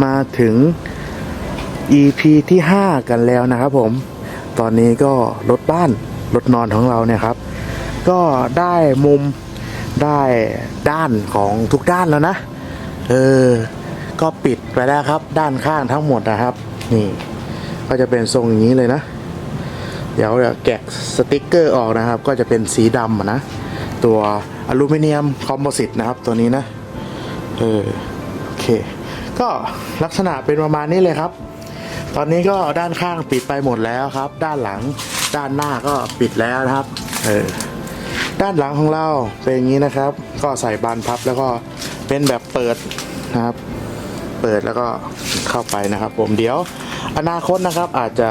มาถึง EP ที่ 5 กันแล้วนะครับผมตอนนี้ก็รถบ้านรถนอนของเราเนี่ยครับก็ได้มุมได้ด้านของทุกด้านแล้วนะก็ปิดไปแล้วครับด้านข้างทั้งหมดนะครับนี่ก็จะเป็นทรงอย่างนี้เลยนะเดี๋ยวแกะสติ๊กเกอร์ออกนะครับก็จะเป็นสีดำนะตัวอลูมิเนียมคอมโพสิตนะครับตัวนี้นะโอเคก็ลักษณะเป็นประมาณนี้เลยครับตอนนี้ก็ด้านข้างปิดไปหมดแล้วครับด้านหลังด้านหน้าก็ปิดแล้วนะครับด้านหลังของเราเป็นอย่างนี้นะครับก็ใส่บานพับแล้วก็เป็นแบบเปิดนะครับเปิดแล้วก็เข้าไปนะครับผมเดี๋ยวอนาคตนะครับอาจจะ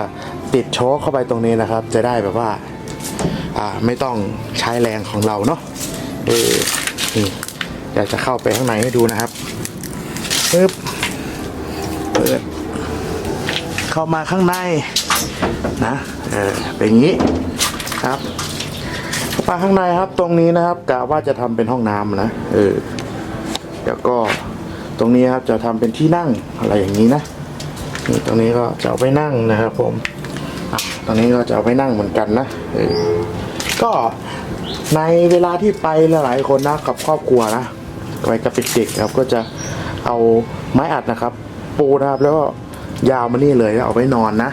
ติดโชคเข้าไปตรงนี้นะครับจะได้แบบว่าไม่ต้องใช้แรงของเราเนาะนี่อยากจะเข้าไปข้างในให้ดูนะครับปึ๊บเปิดเข้ามาข้างในนะเป็นอย่างนี้ครับเข้ามาข้างในครับตรงนี้นะครับกะว่าจะทำเป็นห้องน้ำนะเดี๋ยวก็ตรงนี้ครับจะทำเป็นที่นั่งอะไรอย่างนี้นะนี่ตรงนี้ก็จะเอาไปนั่งนะครับผมตรงนี้ก็จะเอาไปนั่งเหมือนกันนะก็ในเวลาที่ไปหลายๆคนนะกับครอบครัวนะไปกับเด็กๆครับก็จะเอาไม้อัดนะครับปูนะครับแล้วก็ยาวมานี่เลยแล้วเอาไว้นอนนะ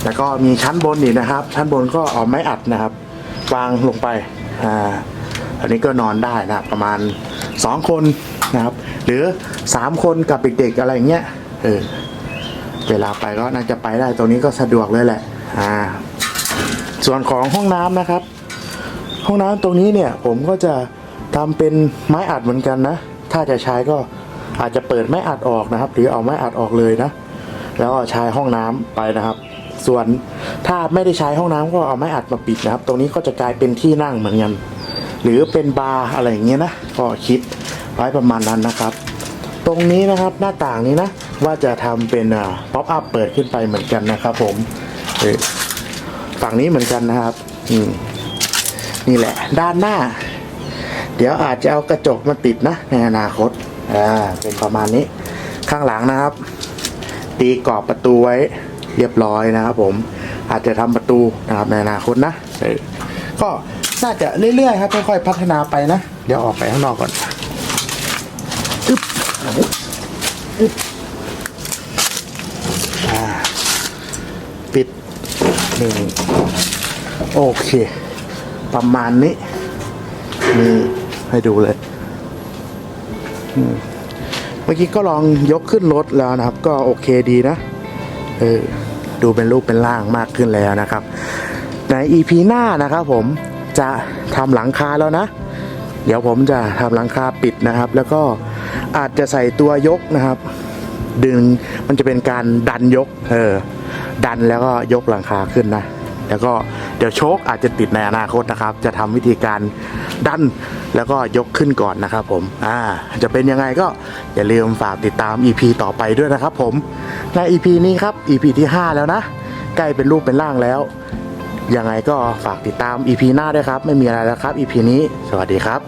แล้วก็มีชั้นบนอีกนะครับชั้นบนก็เอาไม้อัดนะครับวางลงไปอันนี้ก็นอนได้นะประมาณ2คนนะครับหรือ3คนกับเด็กๆอะไรเงี้ยเวลาไปก็น่าจะไปได้ตรงนี้ก็สะดวกเลยแหละส่วนของห้องน้ำนะครับห้องน้ำตรงนี้เนี่ยผมก็จะทำเป็นไม้อัดเหมือนกันนะถ้าจะใช้ก็อาจจะเปิดไม้อัดออกนะครับหรือเอาไม้อัดออกเลยนะแล้วก็ใช้ห้องน้ำไปนะครับส่วนถ้าไม่ได้ใช้ห้องน้ำก็เอาไม้อัดมาปิดนะครับตรงนี้ก็จะกลายเป็นที่นั่งเหมือนกันหรือเป็นบาร์อะไรอย่างเงี้ยนะก็คิดไว้ประมาณนั้นนะครับตรงนี้นะครับหน้าต่างนี้นะว่าจะทำเป็นป๊อปอัพเปิดขึ้นไปเหมือนกันนะครับผมฝั่งนี้เหมือนกันนะครับนี่แหละด้านหน้าเดี๋ยวอาจจะเอากระจกมาติดนะในอนาคตเป็นประมาณนี้ข้างหลังนะครับตีกรอบประตูไว้เรียบร้อยนะครับผมอาจจะทำประตูนะครับในอนาคตนะก็น่าจะเรื่อยๆครับค่อยๆพัฒนาไปนะเดี๋ยวออกไปข้างนอกก่อนปิดโอเคประมาณนี้นี่ให้ดูเลยเมื่อกี้ก็ลองยกขึ้นรถแล้วนะครับก็โอเคดีนะดูเป็นรูปเป็นร่างมากขึ้นแล้วนะครับใน EP หน้านะครับผมจะทำหลังคาแล้วนะเดี๋ยวผมจะทำหลังคาปิดนะครับแล้วก็อาจจะใส่ตัวยกนะครับดึงมันจะเป็นการดันยกดันแล้วก็ยกหลังคาขึ้นนะแล้วก็เดี๋ยวโชคอาจจะติดในอนาคตนะครับจะทำวิธีการดันแล้วก็ยกขึ้นก่อนนะครับผมจะเป็นยังไงก็อย่าลืมฝากติดตาม EP ต่อไปด้วยนะครับผมใน EP นี้ครับ EP ที่ 5 แล้วนะใกล้เป็นรูปเป็นร่างแล้วยังไงก็ฝากติดตาม EP หน้าด้วยครับไม่มีอะไรแล้วครับ EP นี้สวัสดีครับ